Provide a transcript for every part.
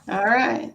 All right.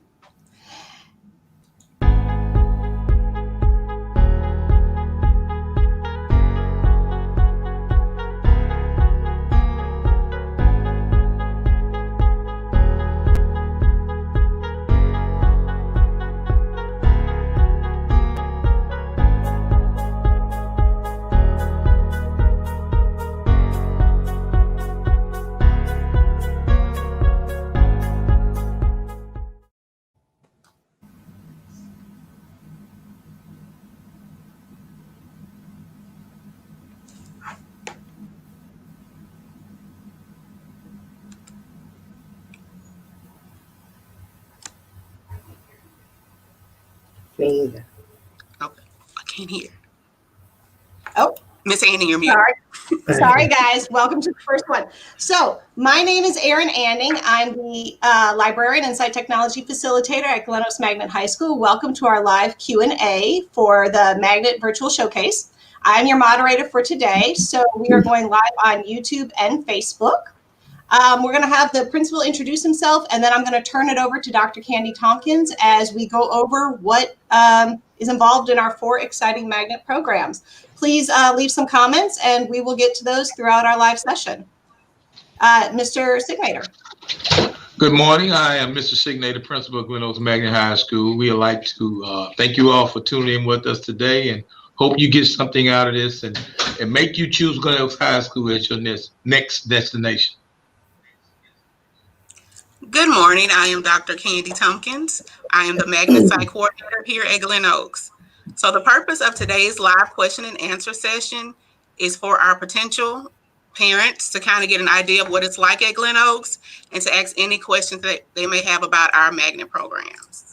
Me either. Okay, I can't hear. Oh, Miss Annie, you're muted. sorry. Sorry, guys. Welcome to the first one. So, my name is Erin Anning. I'm the librarian and site technology facilitator at Glen Magnet High School. Welcome to our live Q&A for the Magnet Virtual Showcase. I'm your moderator for today. So, we are going live on YouTube and Facebook. We're going to have the principal introduce himself, and then I'm going to turn it over to Dr. Candy Tompkins as we go over what is involved in our 4 exciting magnet programs. Please leave some comments, and we will get to those throughout our live session. Mr. Signator. Good morning. I am Mr. Signator, principal of Glen Magnet High School. We would like to thank you all for tuning in with us today, and hope you get something out of this and make you choose Glen High School as your next destination. Good morning. I am Dr. Candy Tompkins. I am the Magnet Site Coordinator here at Glen Oaks. So the purpose of today's live question and answer session is for our potential parents to kind of get an idea of what it's like at Glen Oaks and to ask any questions that they may have about our magnet programs.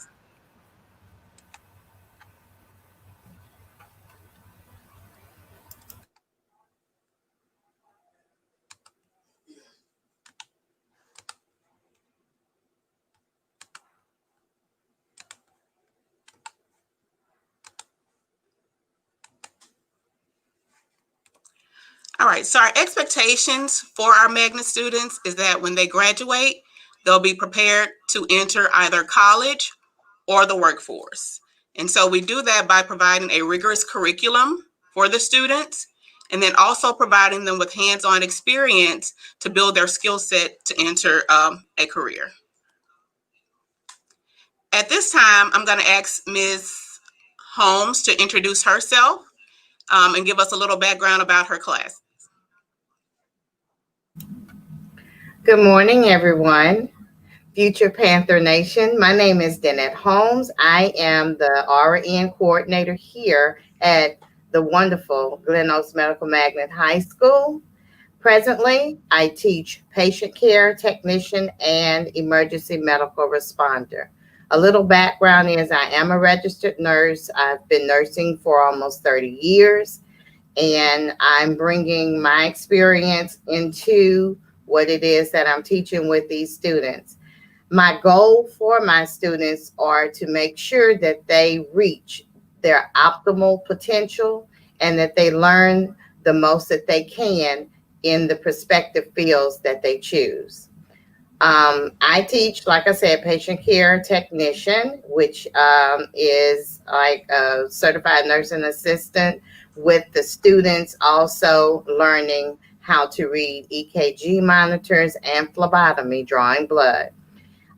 All right, so our expectations for our magnet students is that when they graduate, they'll be prepared to enter either college or the workforce. And so we do that by providing a rigorous curriculum for the students, and then also providing them with hands-on experience to build their skill set to enter a career. At this time, I'm going to ask Ms. Holmes to introduce herself and give us a little background about her class. Good morning, everyone. Future Panther Nation. My name is Danette Holmes. I am the RN coordinator here at the wonderful Glen Oaks Medical Magnet High School. Presently, I teach patient care technician and emergency medical responder. A little background is I am a registered nurse. I've been nursing for almost 30 years, and I'm bringing my experience into what it is that I'm teaching with these students. My goal for my students are to make sure that they reach their optimal potential and that they learn the most that they can in the prospective fields that they choose. I teach, like I said, patient care technician, which is like a certified nursing assistant, with the students also learning how to read EKG monitors and phlebotomy, drawing blood.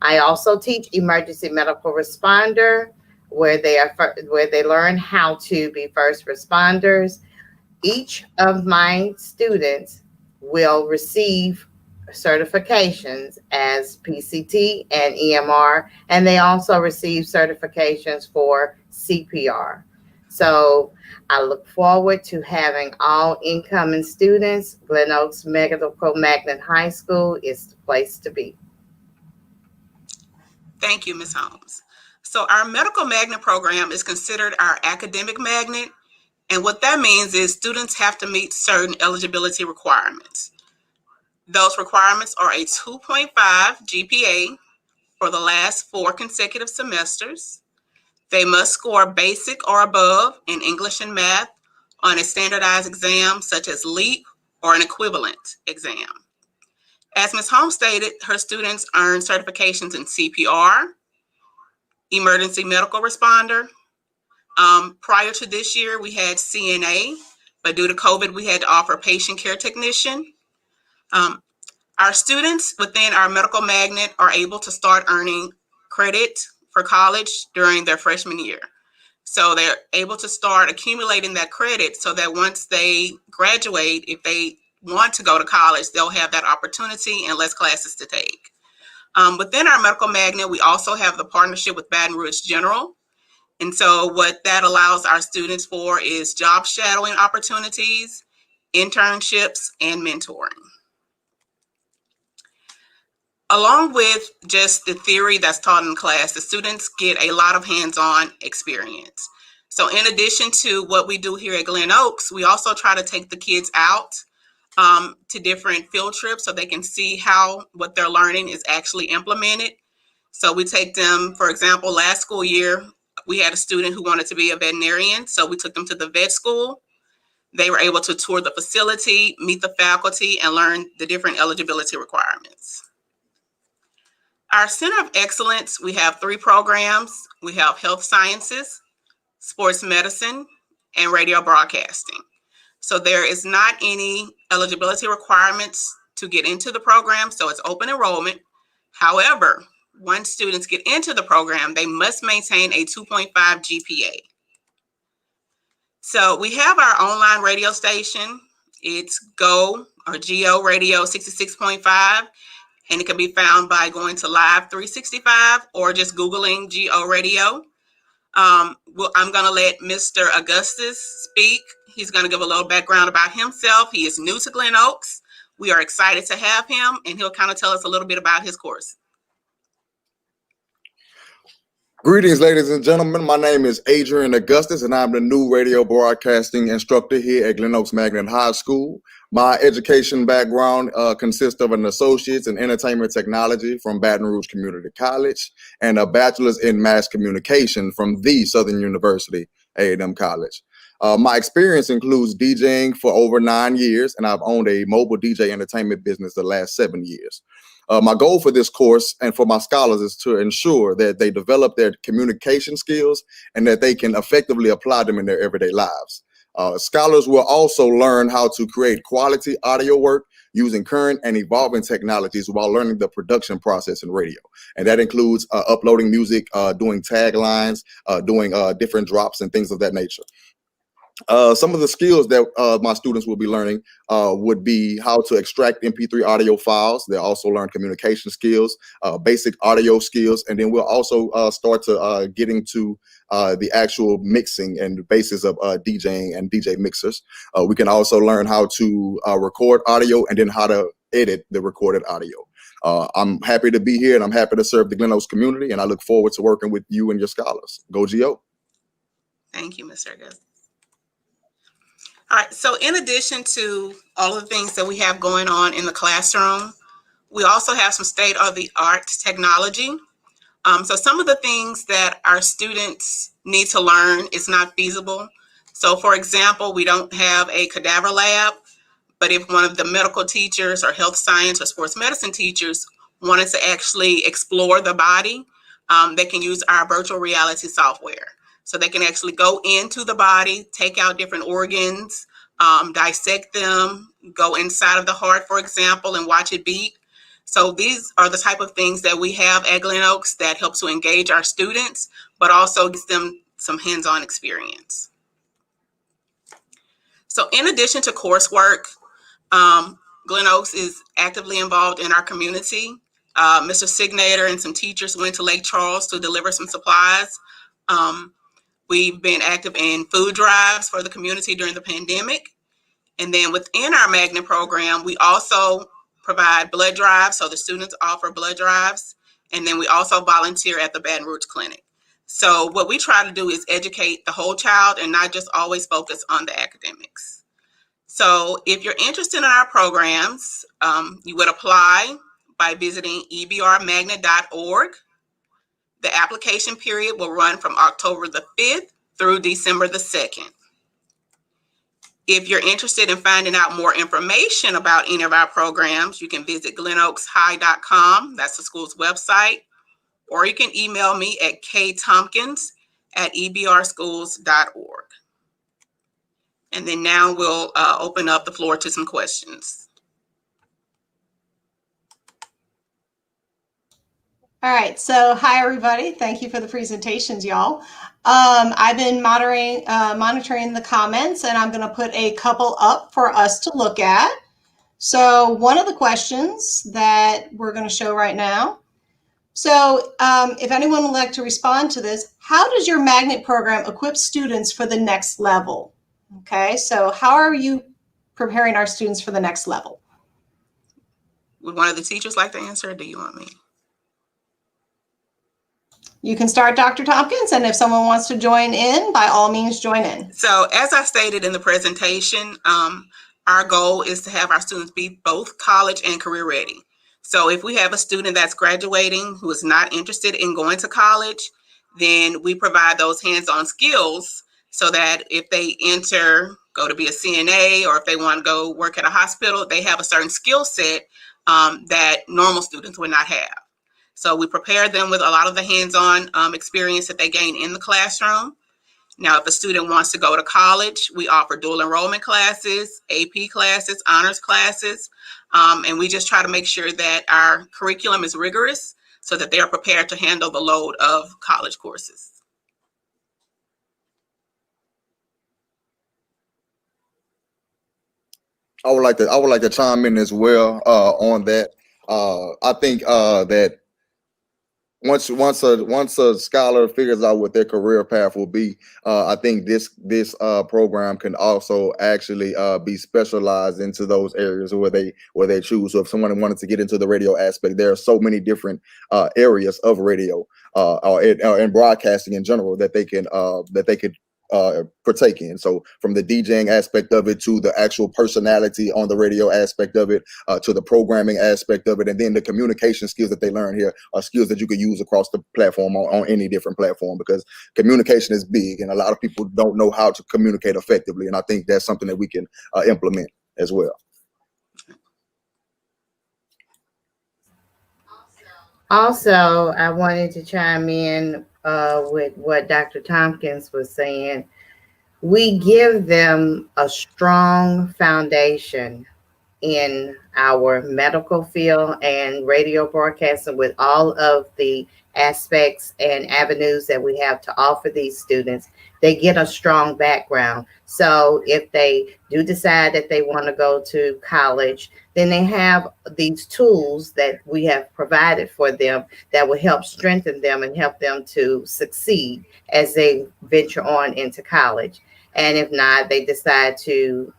I also teach emergency medical responder, where they learn how to be first responders. Each of my students will receive certifications as PCT and EMR, and they also receive certifications for CPR. So I look forward to having all incoming students. Glen Oaks Medical Magnet High School is the place to be. Thank you, Ms. Holmes. So our medical magnet program is considered our academic magnet. And what that means is students have to meet certain eligibility requirements. Those requirements are a 2.5 GPA for the last 4 consecutive semesters. They must score basic or above in English and math on a standardized exam such as LEAP or an equivalent exam. As Ms. Holmes stated, her students earn certifications in CPR, emergency medical responder. Prior to this year, we had CNA, but due to COVID, we had to offer patient care technician. Our students within our medical magnet are able to start earning credit for college during their freshman year. So they're able to start accumulating that credit so that once they graduate, if they want to go to college, they'll have that opportunity and less classes to take. Within our medical magnet, we also have the partnership with Baton Rouge General. And so what that allows our students for is job shadowing opportunities, internships, and mentoring. Along with just the theory that's taught in class, the students get a lot of hands-on experience. So in addition to what we do here at Glen Oaks, we also try to take the kids out to different field trips so they can see how what they're learning is actually implemented. So we take them, for example, last school year, we had a student who wanted to be a veterinarian. So we took them to the vet school. They were able to tour the facility, meet the faculty, and learn the different eligibility requirements. Our Center of Excellence, we have 3 programs. We have health sciences, sports medicine, and radio broadcasting. So there is not any eligibility requirements to get into the program, so it's open enrollment. However, once students get into the program, they must maintain a 2.5 GPA. So we have our online radio station. It's GO Radio 66.5. And it can be found by going to Live 365 or just Googling GO Radio. I'm going to let Mr. Augustus speak. He's going to give a little background about himself. He is new to Glen Oaks. We are excited to have him, and he'll kind of tell us a little bit about his course. Greetings, ladies and gentlemen. My name is Adrian Augustus, and I'm the new radio broadcasting instructor here at Glen Oaks Magnet High School. My education background consists of an associate's in entertainment technology from Baton Rouge Community College and a bachelor's in mass communication from the Southern University, A&M College. My experience includes DJing for over 9 years, and I've owned a mobile DJ entertainment business the last 7 years. My goal for this course and for my scholars is to ensure that they develop their communication skills and that they can effectively apply them in their everyday lives. Scholars will also learn how to create quality audio work using current and evolving technologies while learning the production process in radio. And that includes uploading music, doing taglines, doing different drops and things of that nature. Some of the skills that my students will be learning would be how to extract MP3 audio files. They'll also learn communication skills, basic audio skills, and then we'll also start to get into the actual mixing and the basis of DJing and DJ mixers. We can also learn how to record audio and then how to edit the recorded audio. I'm happy to be here, and I'm happy to serve the Glen Oaks community, and I look forward to working with you and your scholars. Go GO. Thank you, Mr. Augustus. All right, so in addition to all of the things that we have going on in the classroom, we also have some state-of-the-art technology. So some of the things that our students need to learn is not feasible. So for example, we don't have a cadaver lab, but if one of the medical teachers or health science or sports medicine teachers wanted to actually explore the body, they can use our virtual reality software. So they can actually go into the body, take out different organs, dissect them, go inside of the heart, for example, and watch it beat. So these are the type of things that we have at Glen Oaks that help to engage our students, but also gives them some hands-on experience. So in addition to coursework, Glen Oaks is actively involved in our community. Mr. Signator and some teachers went to Lake Charles to deliver some supplies. We've been active in food drives for the community during the pandemic. And then within our magnet program, we also provide blood drives. So the students offer blood drives. And then we also volunteer at the Baton Rouge Clinic. So what we try to do is educate the whole child and not just always focus on the academics. So if you're interested in our programs, you would apply by visiting ebrmagnet.org. The application period will run from October the 5th through December the 2nd. If you're interested in finding out more information about any of our programs, you can visit glenoakshigh.com. That's the school's website. Or you can email me at ktompkins@ebrschools.org. And then now we'll open up the floor to some questions. All right, so hi everybody. Thank you for the presentations, y'all. I've been monitoring the comments, and I'm going to put a couple up for us to look at. So one of the questions that we're going to show right now. So if anyone would like to respond to this, how does your magnet program equip students for the next level? Okay, so how are you preparing our students for the next level? Would one of the teachers like to answer, or do you want me? You can start, Dr. Tompkins, and if someone wants to join in, by all means, join in. So as I stated in the presentation, our goal is to have our students be both college and career ready. So if we have a student that's graduating who is not interested in going to college, then we provide those hands-on skills so that if they go to be a CNA, or if they want to go work at a hospital, they have a certain skill set that normal students would not have. So we prepare them with a lot of the hands-on experience that they gain in the classroom. Now, if a student wants to go to college, we offer dual enrollment classes, AP classes, honors classes, and we just try to make sure that our curriculum is rigorous so that they are prepared to handle the load of college courses. I would like to chime in as well on that. I think that once a scholar figures out what their career path will be, I think this program can also actually be specialized into those areas where they choose. So if someone wanted to get into the radio aspect, there are so many different areas of radio and broadcasting in general that they could partake in. So from the DJing aspect of it, to the actual personality on the radio aspect of it, to the programming aspect of it, and then the communication skills that they learn here are skills that you could use across the platform on any different platform, because communication is big and a lot of people don't know how to communicate effectively. And I think that's something that we can implement as well. Also, I wanted to chime in with what Dr. Tompkins was saying. We give them a strong foundation in our medical field and radio broadcasting, with all of the aspects and avenues that we have to offer these students. They get a strong background. So if they do decide that they want to go to college, then they have these tools that we have provided for them that will help strengthen them and help them to succeed as they venture on into college. And if not, they decide to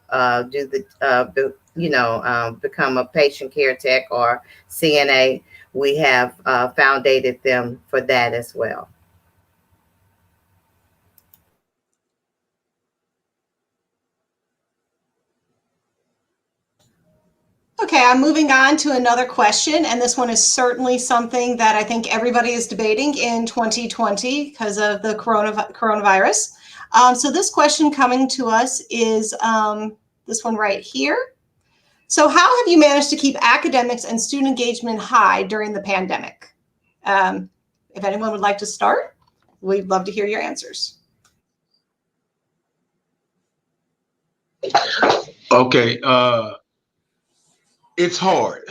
become a patient care tech or CNA. We have foundated them for that as well. Okay, I'm moving on to another question, and this one is certainly something that I think everybody is debating in 2020 because of the coronavirus. So this question coming to us is this one right here. So how have you managed to keep academics and student engagement high during the pandemic? If anyone would like to start, we'd love to hear your answers. Okay. It's hard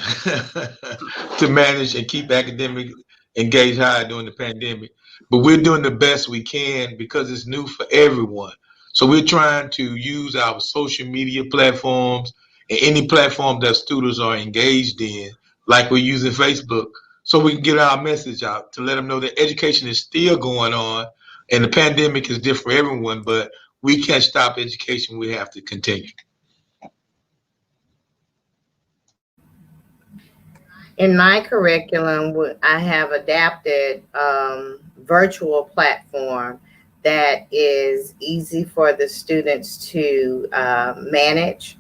to manage and keep academic engaged high during the pandemic, but we're doing the best we can because it's new for everyone. So we're trying to use our social media platforms and any platform that students are engaged in, like we're using Facebook, so we can get our message out to let them know that education is still going on and the pandemic is different for everyone, but we can't stop education. We have to continue. In my curriculum, I have adapted virtual platform that is easy for the students to manage.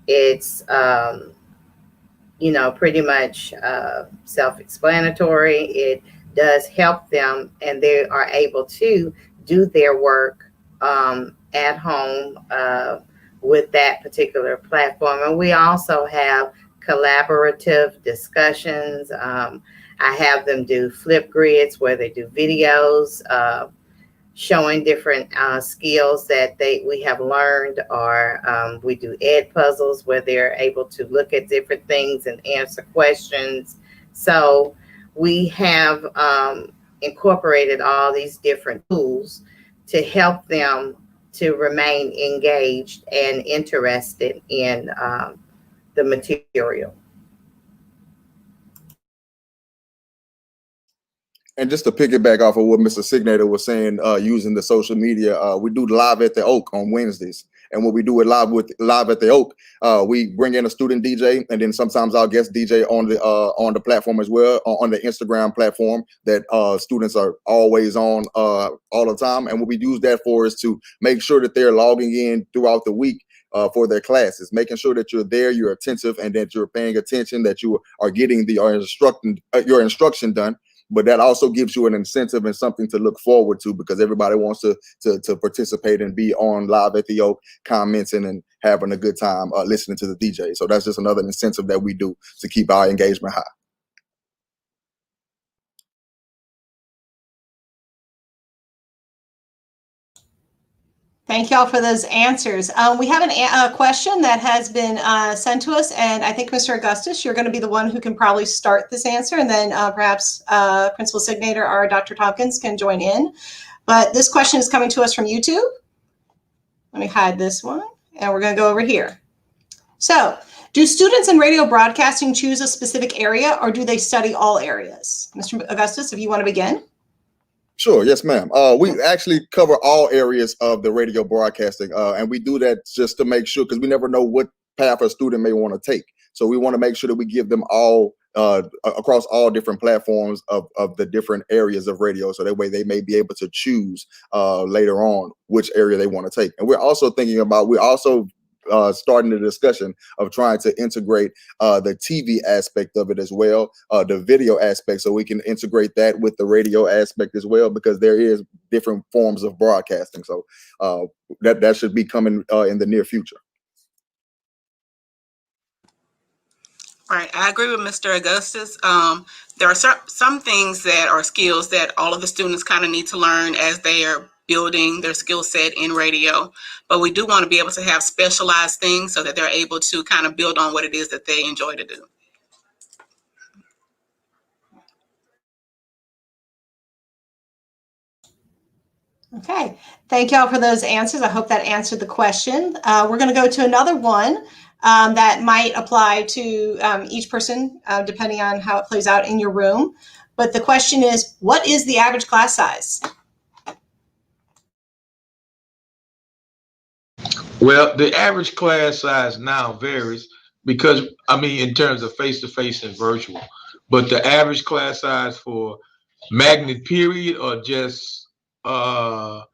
It's pretty much self-explanatory. It does help them, and they are able to do their work at home with that particular platform. And we also have collaborative discussions. I have them do flip grids where they do videos showing different skills that we have learned, or we do ed puzzles where they're able to look at different things and answer questions. So we have incorporated all these different tools to help them to remain engaged and interested in the material. And just to piggyback off of what Mr. Signator was saying, using the social media, we do Live at the Oak on Wednesdays. And what we do with Live at the Oak, we bring in a student DJ, and then sometimes I'll guest DJ on the platform as well, on the Instagram platform that students are always on all the time. And what we use that for is to make sure that they're logging in throughout the week for their classes, making sure that you're there, you're attentive, and that you're paying attention, that you are getting your instruction done. But that also gives you an incentive and something to look forward to, because everybody wants to participate and be on Live at the Oak, commenting and having a good time listening to the DJ. So that's just another incentive that we do to keep our engagement high. Thank y'all for those answers. We have a question that has been sent to us, and I think Mr. Augustus, you're going to be the one who can probably start this answer, and then perhaps Principal Signator or Dr. Tompkins can join in. But this question is coming to us from YouTube. Let me hide this one, and we're going to go over here. So, do students in radio broadcasting choose a specific area, or do they study all areas? Mr. Augustus, if you want to begin. Sure. Yes, ma'am. We actually cover all areas of the radio broadcasting, and we do that just to make sure, because we never know what path a student may want to take. So we want to make sure that we give them all across all different platforms of the different areas of radio. So that way they may be able to choose later on which area they want to take. And we're also starting the discussion of trying to integrate the TV aspect of it as well, the video aspect, so we can integrate that with the radio aspect as well, because there is different forms of broadcasting. So that should be coming in the near future. Right, I agree with Mr. Augustus. There are some things that are skills that all of the students kind of need to learn as they are building their skill set in radio, but we do want to be able to have specialized things so that they're able to kind of build on what it is that they enjoy to do. Okay, thank y'all for those answers. I hope that answered the question. We're going to go to another one that might apply to each person, depending on how it plays out in your room. But the question is, what is the average class size? Well, the average class size now varies because, in terms of face-to-face and virtual, but the average class size for magnet period or just one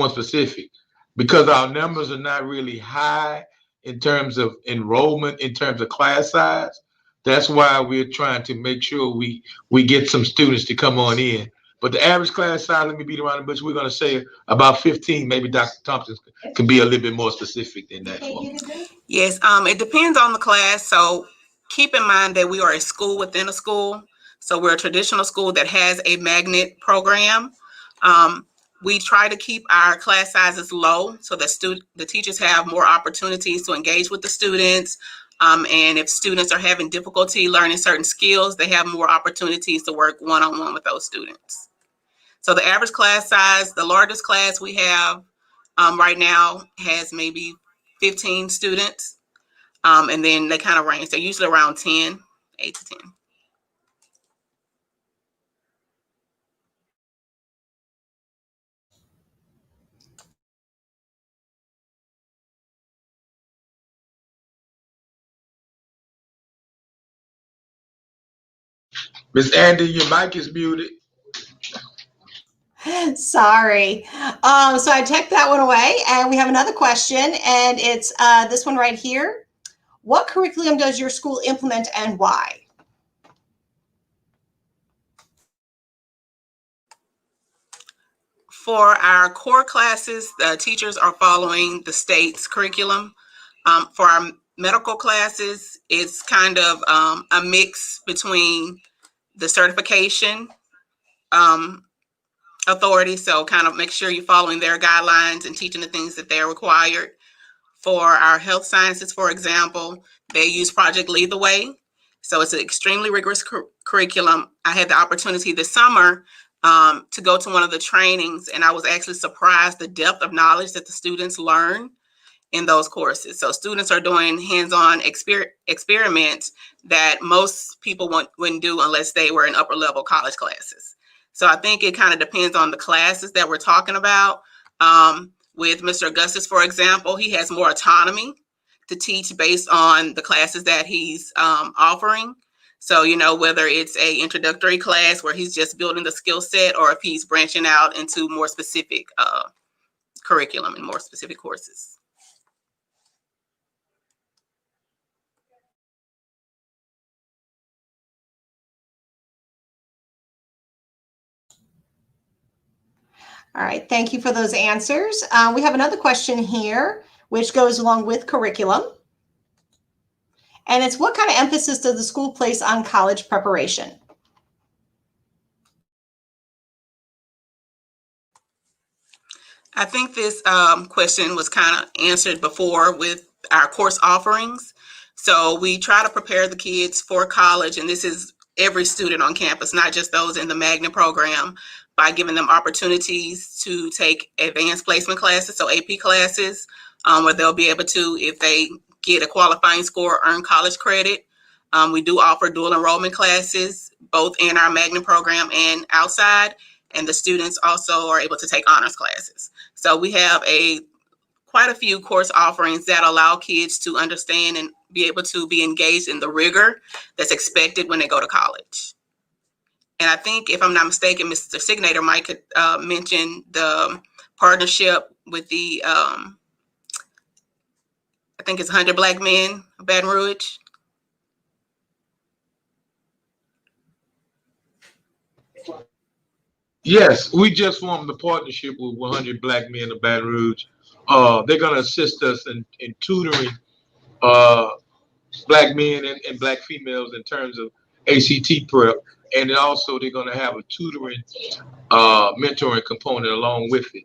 specific, because our numbers are not really high in terms of enrollment, in terms of class size. That's why we're trying to make sure we get some students to come on in. But the average class size, let me beat around the bush, we're going to say about 15. Maybe Dr. Thompson can be a little bit more specific than that. Yes, it depends on the class. So keep in mind that we are a school within a school. So we're a traditional school that has a magnet program. We try to keep our class sizes low so that the teachers have more opportunities to engage with the students. And if students are having difficulty learning certain skills, they have more opportunities to work one-on-one with those students. So the average class size, the largest class we have right now has maybe 15 students. And then they kind of range. They're usually around 10, 8 to 10. Miss Andy, your mic is muted. Sorry. So I checked that one away, and we have another question, and it's this one right here. What curriculum does your school implement and why? For our core classes, the teachers are following the state's curriculum. For our medical classes, it's kind of a mix between the certification authority, so kind of make sure you're following their guidelines and teaching the things that they're required. For our health sciences, for example, they use Project Lead the Way. So it's an extremely rigorous curriculum. I had the opportunity this summer to go to one of the trainings, and I was actually surprised the depth of knowledge that the students learn in those courses. So students are doing hands-on experiments that most people wouldn't do unless they were in upper level college classes. So I think it kind of depends on the classes that we're talking about. With Mr. Augustus, for example, he has more autonomy to teach based on the classes that he's offering. So, you know, whether it's a introductory class where he's just building the skill set, or if he's branching out into more specific curriculum and more specific courses. All right, thank you for those answers. We have another question here, which goes along with curriculum. And it's, what kind of emphasis does the school place on college preparation? I think this question was kind of answered before with our course offerings. So we try to prepare the kids for college, and this is every student on campus, not just those in the magnet program, by giving them opportunities to take advanced placement classes, so AP classes, where they'll be able to, if they get a qualifying score, earn college credit. We do offer dual enrollment classes, both in our magnet program and outside, and the students also are able to take honors classes. So we have quite a few course offerings that allow kids to understand and be able to be engaged in the rigor that's expected when they go to college. And I think, if I'm not mistaken, Mr. Signator might could mention the partnership with the, I think it's 100 Black Men of Baton Rouge. Yes, we just formed a partnership with 100 Black Men of Baton Rouge. They're going to assist us in tutoring Black men and Black females in terms of ACT prep. And then also they're going to have a tutoring, mentoring component along with it.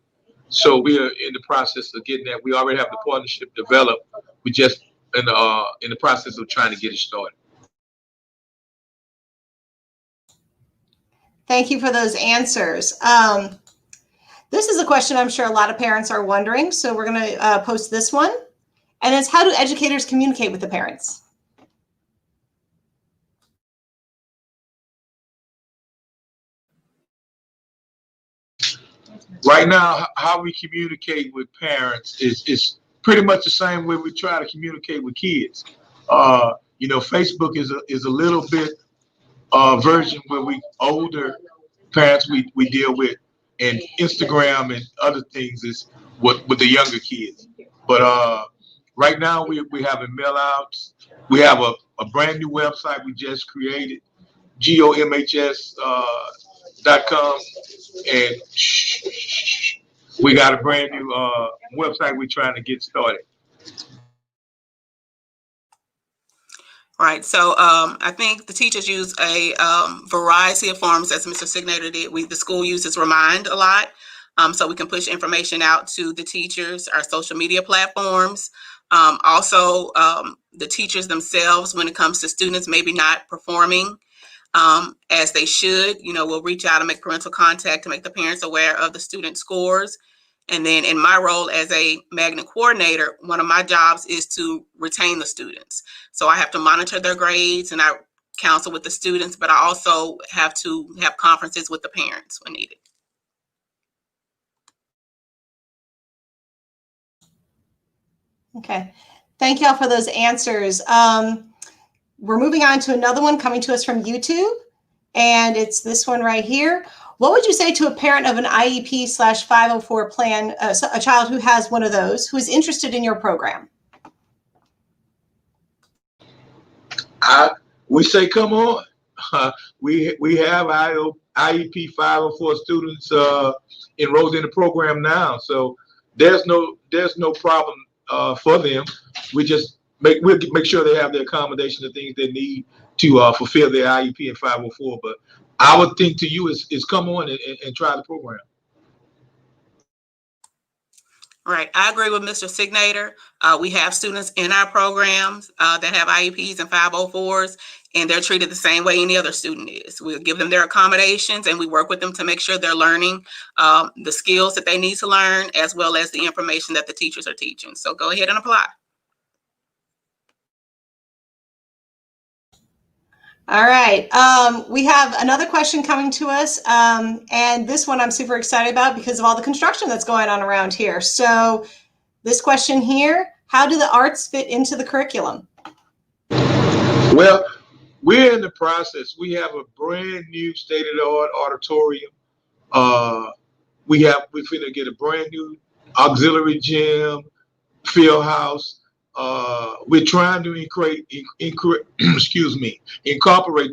So we are in the process of getting that. We already have the partnership developed. We just in the process of trying to get it started. Thank you for those answers. This is a question I'm sure a lot of parents are wondering, so we're going to post this one. And it's, how do educators communicate with the parents? Right now, how we communicate with parents is pretty much the same way we try to communicate with kids. You know, Facebook is a little bit version where we older parents we deal with, and Instagram and other things is what with the younger kids. But right now we having mail outs. We have a brand new website we just created, gomhs.com, and we got a brand new website we're trying to get started. Right. So I think the teachers use a variety of forms, as Mr. Signator did. The school uses Remind a lot, so we can push information out to the teachers, our social media platforms. Also, the teachers themselves, when it comes to students maybe not performing as they should, you know, we'll reach out and make parental contact to make the parents aware of the student scores. And then in my role as a magnet coordinator, one of my jobs is to retain the students. So I have to monitor their grades and I counsel with the students, but I also have to have conferences with the parents when needed. Okay, thank y'all for those answers. We're moving on to another one coming to us from YouTube, and it's this one right here. What would you say to a parent of an IEP/504 plan, a child who has one of those, who is interested in your program? We say, come on. we have IEP 504 students enrolled in the program now, so there's no problem for them. We'll make sure they have the accommodation, the things they need to fulfill their IEP and 504. But our thing to you is come on and try the program. Right. I agree with Mr. Signator. We have students in our programs that have IEPs and 504s, and they're treated the same way any other student is. We'll give them their accommodations, and we work with them to make sure they're learning the skills that they need to learn, as well as the information that the teachers are teaching. So go ahead and apply. All right. We have another question coming to us, and this one I'm super excited about because of all the construction that's going on around here. So this question here, how do the arts fit into the curriculum? Well, we're in the process. We have a brand new state-of-the-art auditorium. We're finna get a brand new auxiliary gym, field house. We're trying to incorporate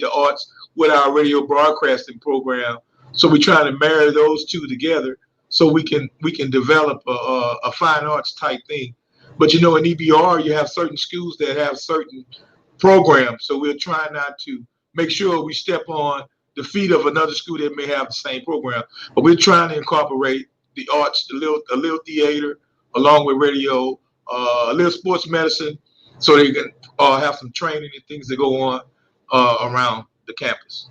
the arts with our radio broadcasting program. So we're trying to marry those two together so we can develop a fine arts type thing. But in EBR, you have certain schools that have certain programs. So we're trying not to make sure we step on the feet of another school that may have the same program. But we're trying to incorporate the arts, a little theater, along with radio, a little sports medicine, so they can have some training and things that go on around the campus.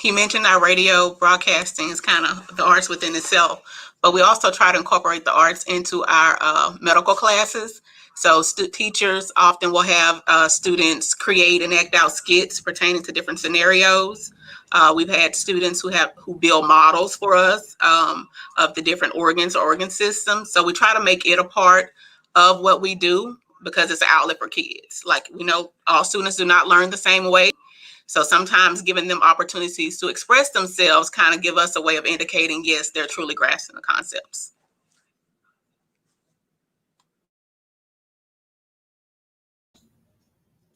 He mentioned our radio broadcasting is kind of the arts within itself, but we also try to incorporate the arts into our medical classes. So teachers often will have students create and act out skits pertaining to different scenarios. We've had students who build models for us of the different organs or organ systems. So we try to make it a part of what we do because it's an outlet for kids. Like, we know all students do not learn the same way. So sometimes giving them opportunities to express themselves kind of give us a way of indicating, yes, they're truly grasping the concepts.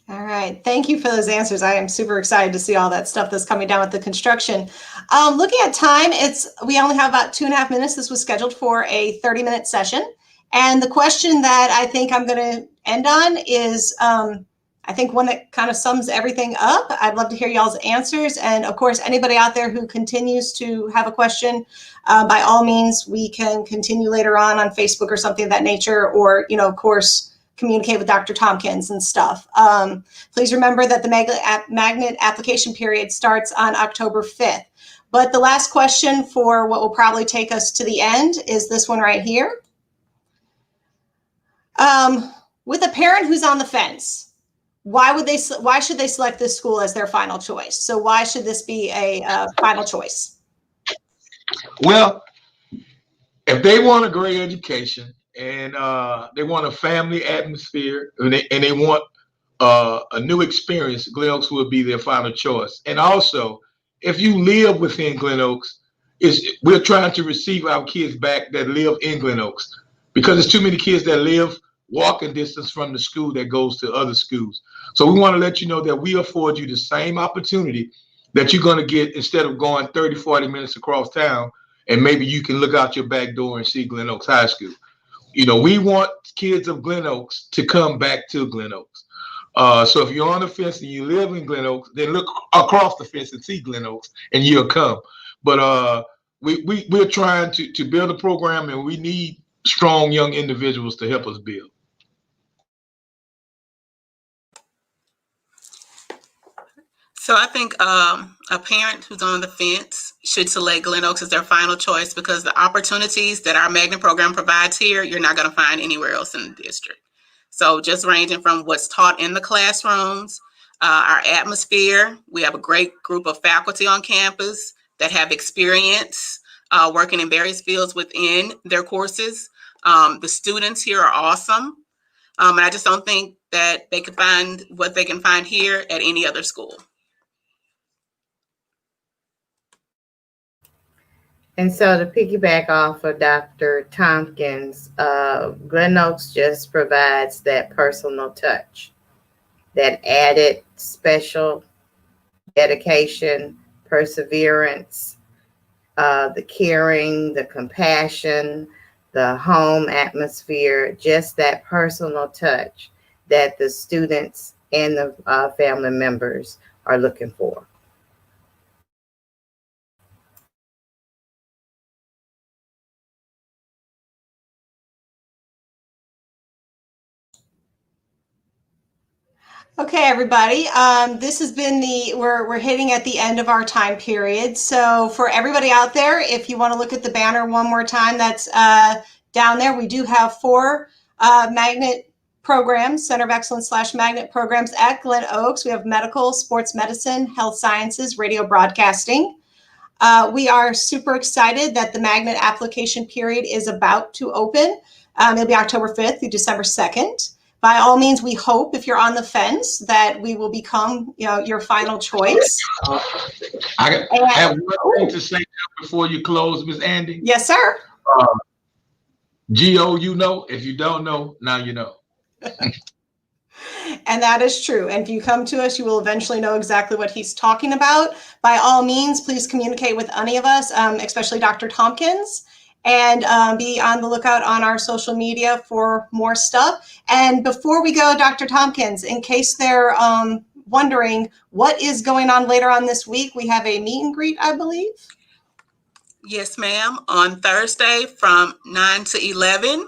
All right. Thank you for those answers. I am super excited to see all that stuff that's coming down with the construction. Looking at time, we only have about 2.5 minutes. This was scheduled for a 30-minute session. And the question that I think I'm going to end on is, I think, one that kind of sums everything up. I'd love to hear y'all's answers. And of course, anybody out there who continues to have a question, by all means, we can continue later on Facebook or something of that nature, or, of course, communicate with Dr. Tompkins and stuff. Please remember that the magnet application period starts on October 5th. But the last question for what will probably take us to the end is this one right here. With a parent who's on the fence, why should they select this school as their final choice? So why should this be a final choice? Well, if they want a great education and they want a family atmosphere and they want a new experience, Glen Oaks will be their final choice. And also, if you live within Glen Oaks, we're trying to receive our kids back that live in Glen Oaks, because there's too many kids that live walking distance from the school that goes to other schools. So we want to let you know that we afford you the same opportunity that you're going to get instead of going 30, 40 minutes across town, and maybe you can look out your back door and see Glen Oaks High School. We want kids of Glen Oaks to come back to Glen Oaks. So if you're on the fence and you live in Glen Oaks, then look across the fence and see Glen Oaks, and you'll come. But we're trying to build a program, and we need strong young individuals to help us build. So I think a parent who's on the fence should select Glen Oaks as their final choice, because the opportunities that our magnet program provides here, you're not going to find anywhere else in the district. So just ranging from what's taught in the classrooms, our atmosphere. We have a great group of faculty on campus that have experience working in various fields within their courses. The students here are awesome. And I just don't think that they could find what they can find here at any other school. And so to piggyback off of Dr. Tompkins, Glen Oaks just provides that personal touch, that added special dedication, perseverance, the caring, the compassion, the home atmosphere, just that personal touch that the students and the family members are looking for. Okay, everybody. This has been we're hitting at the end of our time period. So for everybody out there, if you want to look at the banner one more time, that's down there. We do have 4 magnet programs, Center of Excellence / magnet programs at Glen Oaks. We have medical, sports medicine, health sciences, radio broadcasting. We are super excited that the magnet application period is about to open. It'll be October 5th through December 2nd. By all means, we hope if you're on the fence that we will become, your final choice. I have one thing to say before you close, Ms. Andy. Yes, sir. Gio, you know. If you don't know, now you know. And that is true. And if you come to us, you will eventually know exactly what he's talking about. By all means, please communicate with any of us, especially Dr. Tompkins, and be on the lookout on our social media for more stuff. And before we go, Dr. Tompkins, in case they're wondering what is going on later on this week, we have a meet and greet, I believe. Yes, ma'am. On Thursday from 9 to 11,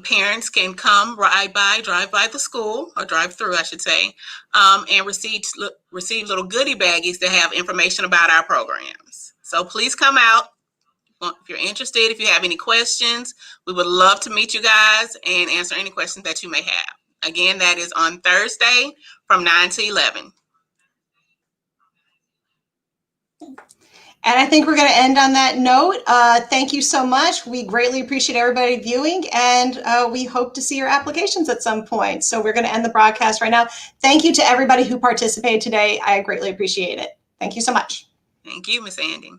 parents can come drive by the school, or drive through, I should say, and receive little goodie baggies that have information about our programs. So please come out. If you're interested, if you have any questions, we would love to meet you guys and answer any questions that you may have. Again, that is on Thursday from 9 to 11. And I think we're going to end on that note. Thank you so much. We greatly appreciate everybody viewing, and we hope to see your applications at some point. So we're going to end the broadcast right now. Thank you to everybody who participated today. I greatly appreciate it. Thank you so much. Thank you, Ms. Andy.